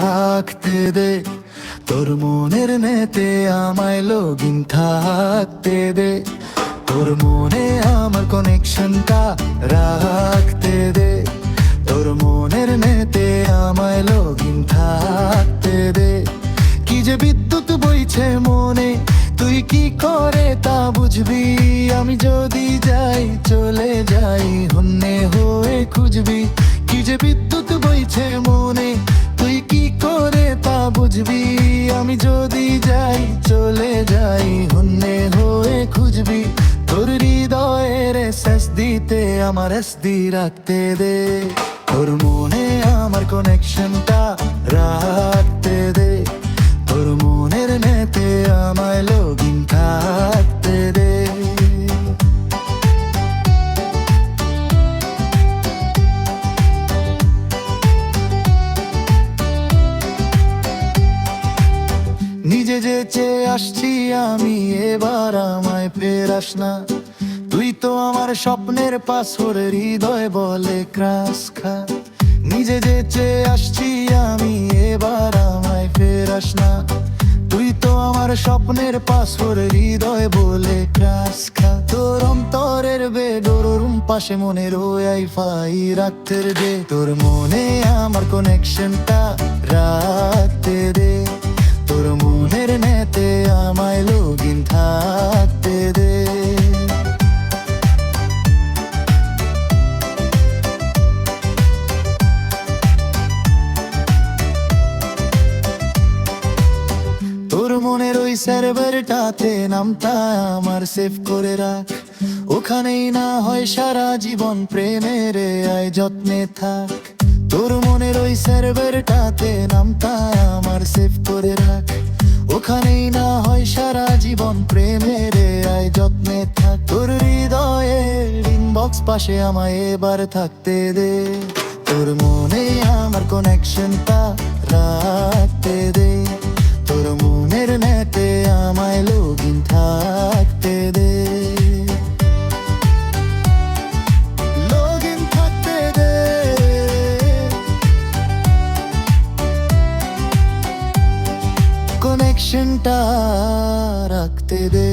রাখতে দে তোর মনের নেতে আমায় লগইন থাকতে দে তোর মনে আমার কানেকশনটা রাখতে দে তোর মনের নেতে আমায় লগইন থাকতে দে কি যে বিদ্যুৎ বইছে মনে তুই কি করে তা বুঝবি আমি যদি যাই চলে যাই হন্যে হয়ে খুঁজবি কি যে বিদ্যুৎ বইছে মনে তুই কি করে তা বুঝবি আমি যদি যাই চলে যাই হন্যে হয়ে খুঁজবি তোর হৃদয়ের শেষ দিতে আমার এসডি রাখতে দে তোর মনে আমার কানেকশনটা রাখতে দে তোর মনের নেতে আমায় লগইন থাকতে দে নিজে যে চেয়ে আসছি আমি এবার আমায় ফেরাস না তুই তো আমার স্বপ্নের পাথর হৃদয় বলে ক্রাশ খা নিজে যে চেয়ে আসছি আমি এবার আমায় ফেরাস না তুই তো আমার স্বপ্নের পাথর হৃদয় বলে ক্রাশ খা তোর অন্তরের বেডরুম পাশে মনের ওয়াইফাই রাখতে দে তোর মনে আমার কানেকশনটা রাখতে দে তোর মনের নেতে আমায় লগইন থাকতে দে তোর মনের ওই সার্ভারটাতে নামটা আমার সেভ করে রাখ ওখানেই না হয় সারা জীবন প্রেমের আয় যত্নে থাক তোর মনের ওই সার্ভারটাতে নামটা আমার সেভ করে রাখ ওখানেই না হয় সারা জীবন প্রেমের আয় যত্নে থাক তোর হৃদয়ের ইনবক্স পাশে আমায় এবার থাকতে দে তোর মনে আমার কানেকশনটা রাখতে দে তোর মনের নেতে আমায় লগইন থাকতে দে লগইন থাকতে দে কানেকশনটা রাখতে দে